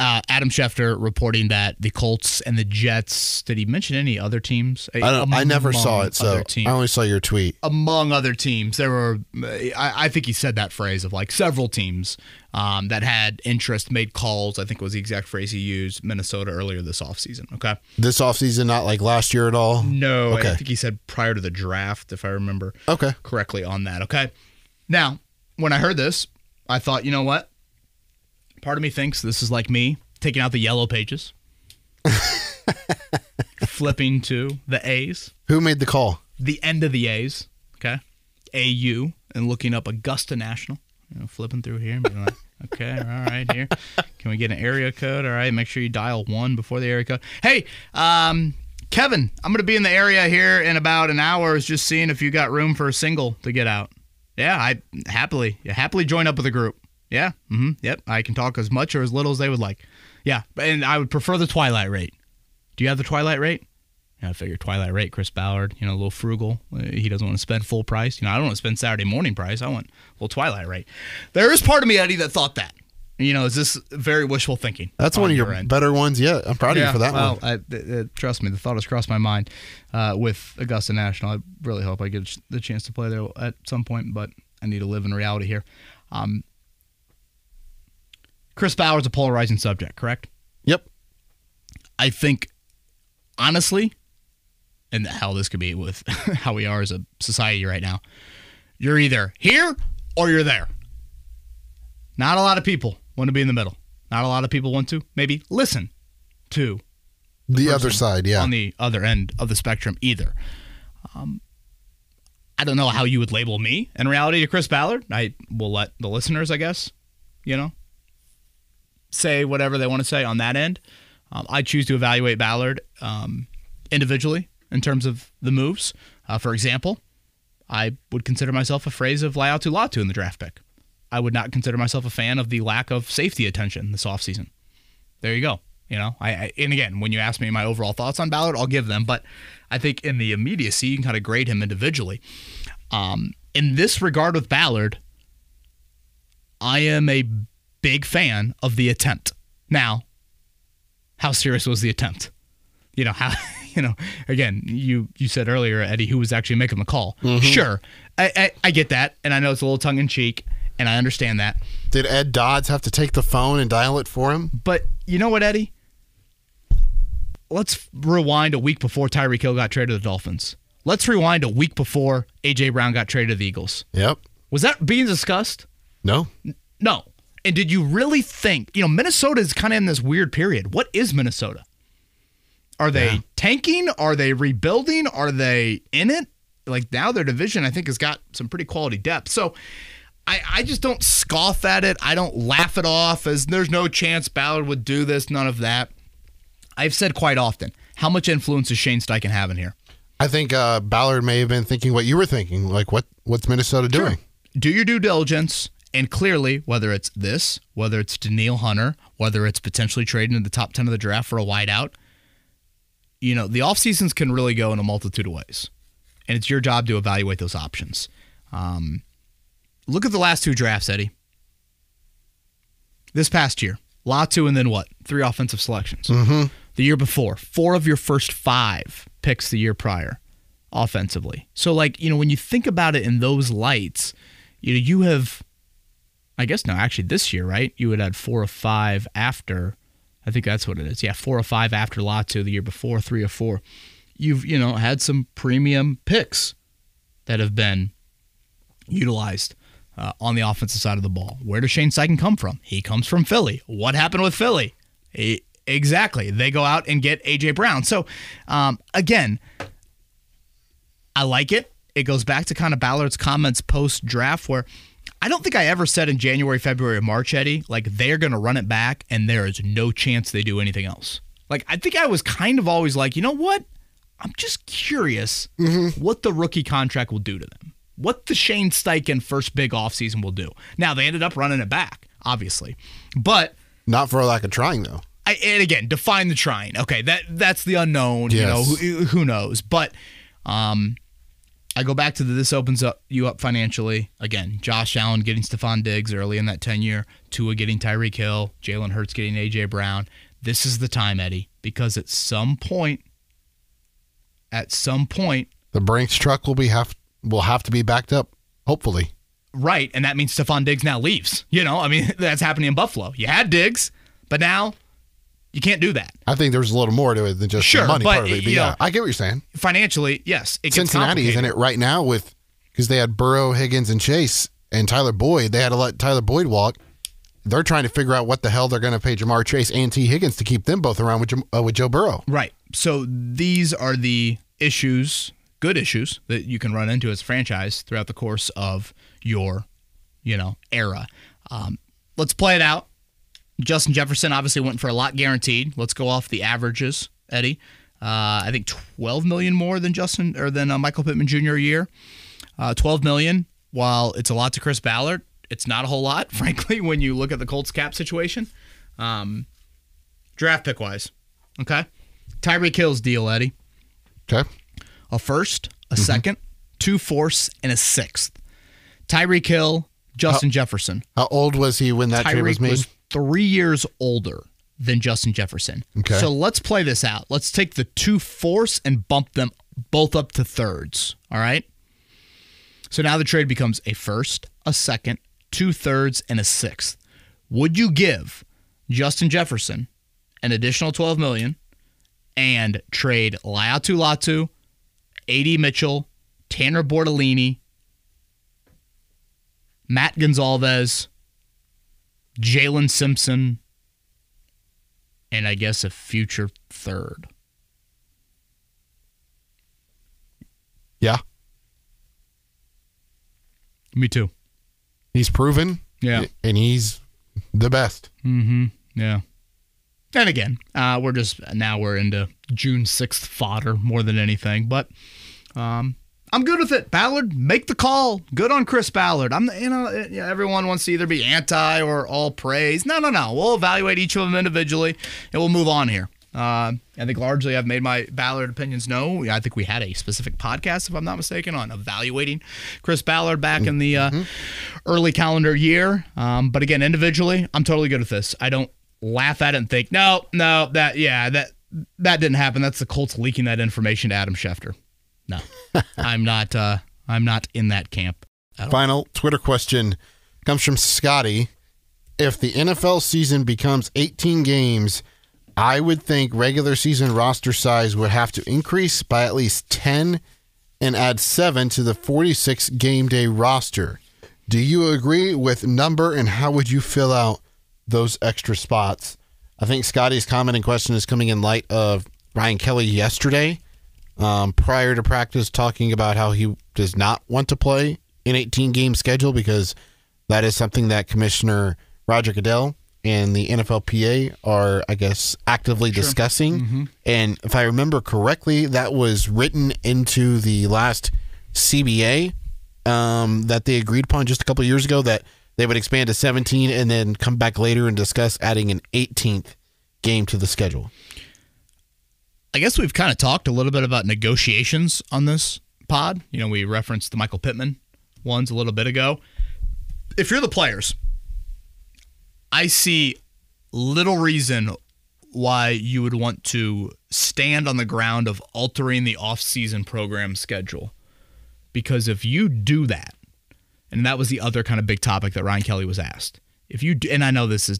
Adam Schefter reporting that the Colts and the Jets, did he mention any other teams? I never saw it, so I only saw your tweet. Among other teams, there were, I think he said that phrase of like several teams that had interest, made calls. I think was the exact phrase he used, Minnesota earlier this offseason, okay? This offseason, not like last year at all? No, okay. I think he said prior to the draft, if I remember correctly on that, okay? Now, when I heard this, I thought, you know what? Part of me thinks this is like me taking out the yellow pages, flipping to the A's. Who made the call? The end of the A's, okay? AU, and looking up Augusta National. Flipping through here and being like, okay, all right, here. Can we get an area code? All right, make sure you dial 1 before the area code. Hey, Kevin, I'm going to be in the area here in about an hour. I was just seeing if you got room for a single to get out. Yeah, I happily join up with a group. Yeah. Yep. I can talk as much or as little as they would like. Yeah. And I would prefer the twilight rate. Do you have the twilight rate? Yeah, I figure twilight rate, Chris Ballard, a little frugal. He doesn't want to spend full price. I don't want to spend Saturday morning price. I want a little twilight rate. There is part of me, Eddie, that thought that. Is this very wishful thinking? That's one of your better ones yet. I'm proud of you for that one. Trust me, the thought has crossed my mind with Augusta National. I really hope I get the chance to play there at some point, but I need to live in reality here. Chris Ballard's a polarizing subject, correct? Yep. I think, honestly, and how this could be with how we are as a society right now, you're either here or you're there. Not a lot of people want to be in the middle. Not a lot of people want to maybe listen to the other side, yeah. On the other end of the spectrum either. I don't know how you would label me in reality to Chris Ballard. I will let the listeners, I guess, say whatever they want to say on that end. I choose to evaluate Ballard individually in terms of the moves. For example, I would consider myself a phrase of Laiatu Latu in the draft pick. I would not consider myself a fan of the lack of safety attention this offseason. There you go. And again, when you ask me my overall thoughts on Ballard, I'll give them. But I think in the immediacy, you can kind of grade him individually. In this regard with Ballard, I am a big fan of the attempt. Now, how serious was the attempt? Again, you said earlier, Eddie, who was actually making the call. Mm-hmm. Sure, I get that, and I know it's a little tongue-in-cheek, and I understand that. Did Ed Dodds have to take the phone and dial it for him? But you know what, Eddie? Let's rewind a week before Tyreek Hill got traded to the Dolphins. Let's rewind a week before A.J. Brown got traded to the Eagles. Yep. Was that being discussed? No. No. And did you really think, Minnesota is kind of in this weird period. What is Minnesota? Are they tanking? Are they rebuilding? Are they in it? Like now their division, I think, has got some pretty quality depth. So I just don't scoff at it. I don't laugh it off as there's no chance Ballard would do this, none of that. I've said quite often, how much influence does Shane Steichen have in here? I think Ballard may have been thinking what you were thinking, like what's Minnesota doing? Sure. Do your due diligence, and clearly, whether it's this, whether it's Daniil Hunter, whether it's potentially trading in the top 10 of the draft for a wideout, the off seasons can really go in a multitude of ways, and it's your job to evaluate those options. Look at the last 2 drafts, Eddie. This past year, Latu and then what? 3 offensive selections. Mm-hmm. The year before, 4 of your first 5 picks the year prior offensively. So, when you think about it in those lights, you have, I guess, no, actually this year, right? You would add 4 of 5 after, I think that's what it is. Yeah, 4 of 5 after Latu the year before, 3 of 4. You've, had some premium picks that have been utilized on the offensive side of the ball. Where does Shane Steichen come from? He comes from Philly. What happened with Philly? Exactly. They go out and get A.J. Brown. So, again, I like it. It goes back to kind of Ballard's comments post-draft where I don't think I ever said in January, February, or March, Eddie, they're going to run it back and there is no chance they do anything else. I think I was kind of always like, you know what? I'm just curious what the rookie contract will do to them. What the Shane Steichen first big offseason will do. Now, they ended up running it back, obviously. But not for a lack of trying, though. And again, define the trying. Okay, that's the unknown. Yes. Who knows? But I go back to this opens you up financially. Again, Josh Allen getting Stephon Diggs early in that 10-year. Tua getting Tyreek Hill. Jalen Hurts getting A.J. Brown. This is the time, Eddie, because at some point, the Brinks truck will have to be backed up, hopefully. Right, and that means Stephon Diggs now leaves. That's happening in Buffalo. You had Diggs, but now you can't do that. I think there's a little more to it than just the money part of it. But yeah, I get what you're saying. Financially, yes, it gets Cincinnati is in it right now because they had Burrow, Higgins, and Chase, and Tyler Boyd. They had to let Tyler Boyd walk. They're trying to figure out what the hell they're going to pay Jamar Chase and T. Higgins to keep them both around with Joe Burrow. Right. So these are the issues, good issues, that you can run into as a franchise throughout the course of your, era. Let's play it out. Justin Jefferson obviously went for a lot guaranteed. Let's go off the averages, Eddie. I think $12 million more than Michael Pittman Jr. a year. $12 million. While it's a lot to Chris Ballard, it's not a whole lot, frankly, when you look at the Colts cap situation. Draft pick wise, okay. Tyreek Hill's deal, Eddie. Okay. A first, a second, 2 fourths, and a 6th. Tyreek Hill, Justin Jefferson. How old was he when that trade was made? Tyreek was 3 years older than Justin Jefferson. Okay. So let's play this out. Let's take the 2 fourths and bump them both up to thirds. All right? So now the trade becomes a first, a second, 2 thirds, and a 6th. Would you give Justin Jefferson an additional $12 million and trade Laiatu Latu, A.D. Mitchell, Tanner Bortolini, Matt Gonzalez, Jalen Simpson, and I guess a future third? Yeah. Me too. He's proven. Yeah. And he's the best. Mm-hmm. Yeah. And again, we're into June 6th fodder more than anything. But I'm good with it. Ballard, make the call. Good on Chris Ballard. Everyone wants to either be anti or all praise. No. We'll evaluate each of them individually, and we'll move on here. I think largely I've made my Ballard opinions known. I think we had a specific podcast, if I'm not mistaken, on evaluating Chris Ballard back in the early calendar year. But again, individually, I'm totally good with this. I don't laugh at it and think, no, that didn't happen. That's the Colts leaking that information to Adam Schefter. No, I'm not in that camp at all. Final Twitter question comes from Scotty. If the NFL season becomes 18 games, I would think regular season roster size would have to increase by at least 10 and add 7 to the 46 game day roster. Do you agree with number, and how would you fill out those extra spots? I think Scotty's comment and question is coming in light of Ryan Kelly yesterday, prior to practice, talking about how he does not want to play an 18-game schedule because that is something that Commissioner Roger Goodell and the NFLPA are, I guess, actively discussing. Mm-hmm. And if I remember correctly, that was written into the last CBA that they agreed upon just a couple of years ago, that they would expand to 17 and then come back later and discuss adding an 18th game to the schedule. I guess we've kind of talked a little bit about negotiations on this pod. We referenced the Michael Pittman ones a little bit ago. If you're the players, I see little reason why you would want to stand on the ground of altering the off-season program schedule. Because if you do that, and that was the other kind of big topic that Ryan Kelly was asked. If you do, and I know this is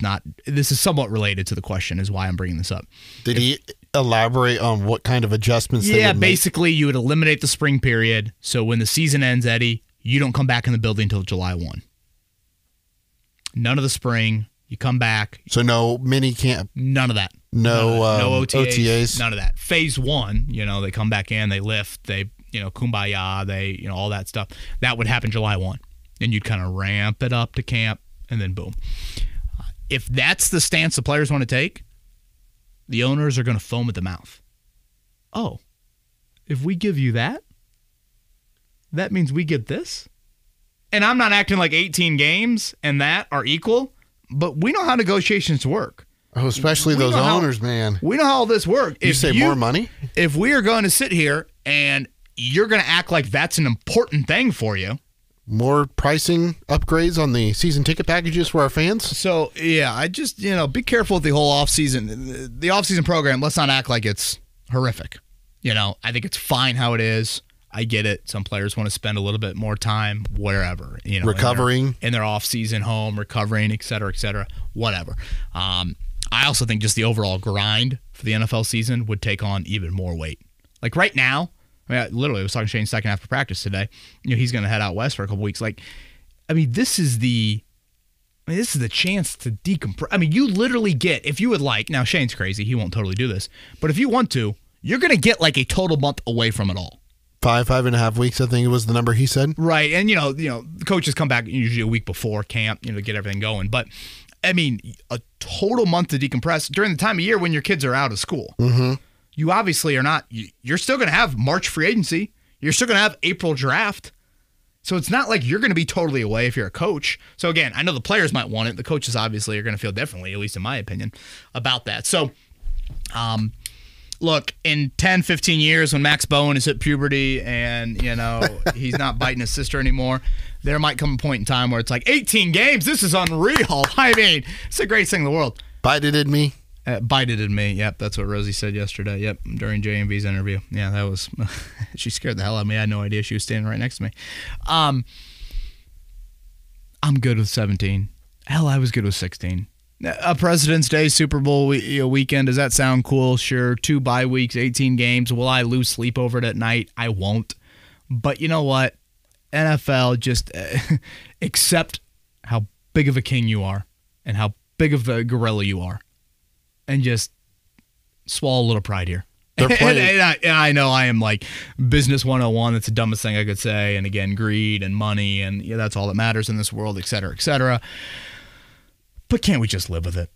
somewhat related to the question, is why I'm bringing this up. Did he elaborate on what kind of adjustments they would make? Basically you would eliminate the spring period. So when the season ends, Eddie, you don't come back in the building until July 1. None of the spring. You come back. So no mini camp. None of that. No OTAs. None of that. Phase 1, they come back in, they lift, they, kumbaya, they, all that stuff. That would happen July 1. And you'd kind of ramp it up to camp, and then boom. If that's the stance the players want to take, the owners are going to foam at the mouth. Oh, if we give you that, that means we get this? And I'm not acting like 18 games and that are equal, but we know how negotiations work. Oh, especially those owners, man. We know how all this works. You say more money? If we are going to sit here and you're going to act like that's an important thing for you. More pricing upgrades on the season ticket packages for our fans? So, yeah, I just, be careful with the whole offseason. The offseason program, let's not act like it's horrific. I think it's fine how it is. I get it. Some players want to spend a little bit more time wherever, recovering in their off-season home, recovering, et cetera, whatever. I also think just the overall grind for the NFL season would take on even more weight. Like right now, I was talking to Shane second after practice today. He's going to head out west for a couple weeks. This is the chance to decompress. You literally get, if you would like, now Shane's crazy, he won't totally do this, but if you want to, you're going to get like a total month away from it all. 5.5 weeks, I think it was the number he said. Right, and the coaches come back usually a week before camp, to get everything going. But a total month to decompress during the time of year when your kids are out of school. Mm-hmm. You obviously are not. You're still going to have March free agency. You're still going to have April draft. So it's not like you're going to be totally away if you're a coach. So again, I know the players might want it. The coaches obviously are going to feel differently, at least in my opinion, about that. So, look, in 10, 15 years when Max Bowen has hit puberty and, he's not biting his sister anymore, there might come a point in time where it's like 18 games. This is unreal. It's the greatest thing in the world. Bited in me. Bited in me. Yep, that's what Rosie said yesterday. Yep, during JMV's interview. Yeah, that was. She scared the hell out of me. I had no idea she was standing right next to me. I'm good with 17. Hell, I was good with 16. A President's Day Super Bowl weekend. Does that sound cool? Sure. 2 bye weeks, 18 games. Will I lose sleep over it at night? I won't. But you know what? NFL, just accept how big of a king you are and how big of a gorilla you are. And just swallow a little pride here. And I know I am like business 101. That's the dumbest thing I could say. And again, greed and money, and that's all that matters in this world, et cetera, et cetera. But can't we just live with it?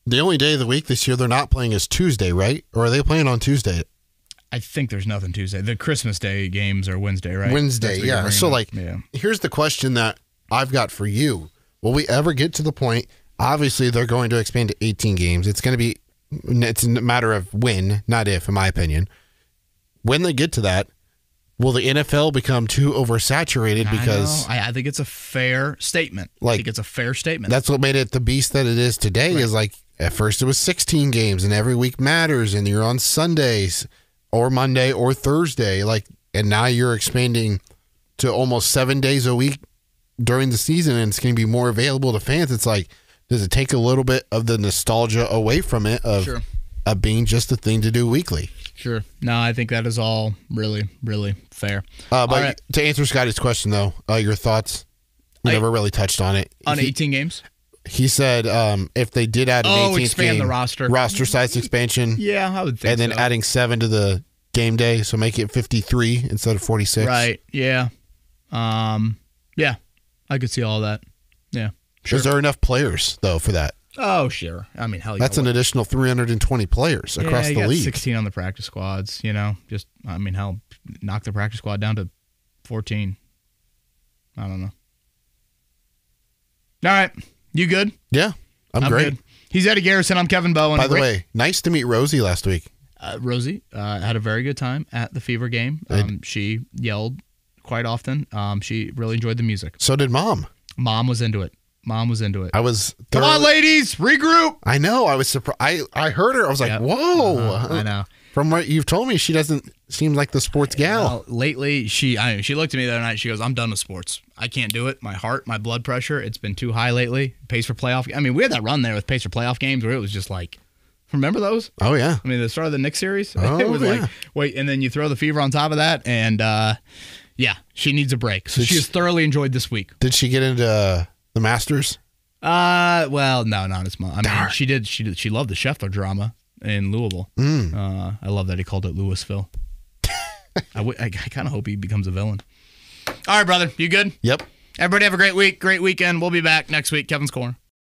The only day of the week this year they're not playing is Tuesday, right? Or are they playing on Tuesday? I think there's nothing Tuesday. The Christmas Day games are Wednesday, right? Wednesday, yeah. So, here's the question that I've got for you. Will we ever get to the point? Obviously, they're going to expand to 18 games. It's a matter of when, not if, in my opinion. When they get to that, will the NFL become too oversaturated? Because I think it's a fair statement. I think it's a fair statement. That's what made it the beast that it is today. Right. Is like at first it was 16 games, and every week matters, and you're on Sundays or Monday or Thursday, and now you're expanding to almost 7 days a week during the season, and it's going to be more available to fans. It's like, does it take a little bit of the nostalgia away from it of being just a thing to do weekly? Sure. No, I think that is all really, really fair. But to answer Scotty's question, though, your thoughts? We never really touched on it. On 18 games? He said if they did add an 18th expand game, the roster size expansion. Yeah, I would think and then adding 7 to the game day, so make it 53 instead of 46. Right, yeah. Yeah, I could see all that. Yeah. Sure. Is there enough players, though, for that? Oh, sure. I mean, hell yeah. That's an additional 320 players across the league. 16 on the practice squads, Just, hell, knock the practice squad down to 14. I don't know. All right. You good? Yeah, I'm great. Good. He's Eddie Garrison. I'm Kevin Bowen. By the way, nice to meet Rosie last week. Rosie had a very good time at the Fever game. She yelled quite often. She really enjoyed the music. So did Mom. Mom was into it. I was. Come on, ladies, regroup. I know. I was surprised. I heard her. I was like, whoa. I know. From what you've told me, she doesn't seem like the sports gal. Lately, she looked at me the other night. She goes, I'm done with sports. I can't do it. My heart, my blood pressure, it's been too high lately. Pace for playoff. We had that run there with pace for playoff games where it was just like, remember those? Oh, yeah. The start of the Knicks series. Oh, it was yeah. and then you throw the Fever on top of that, and she needs a break. So she has thoroughly enjoyed this week. Did she get into the Masters? Well, no, not as much. She did. She loved the Scheffler drama in Louisville. I love that he called it Louisville. I kind of hope he becomes a villain. All right, brother. You good? Yep. Everybody have a great week, great weekend. We'll be back next week. Kevin's Corner.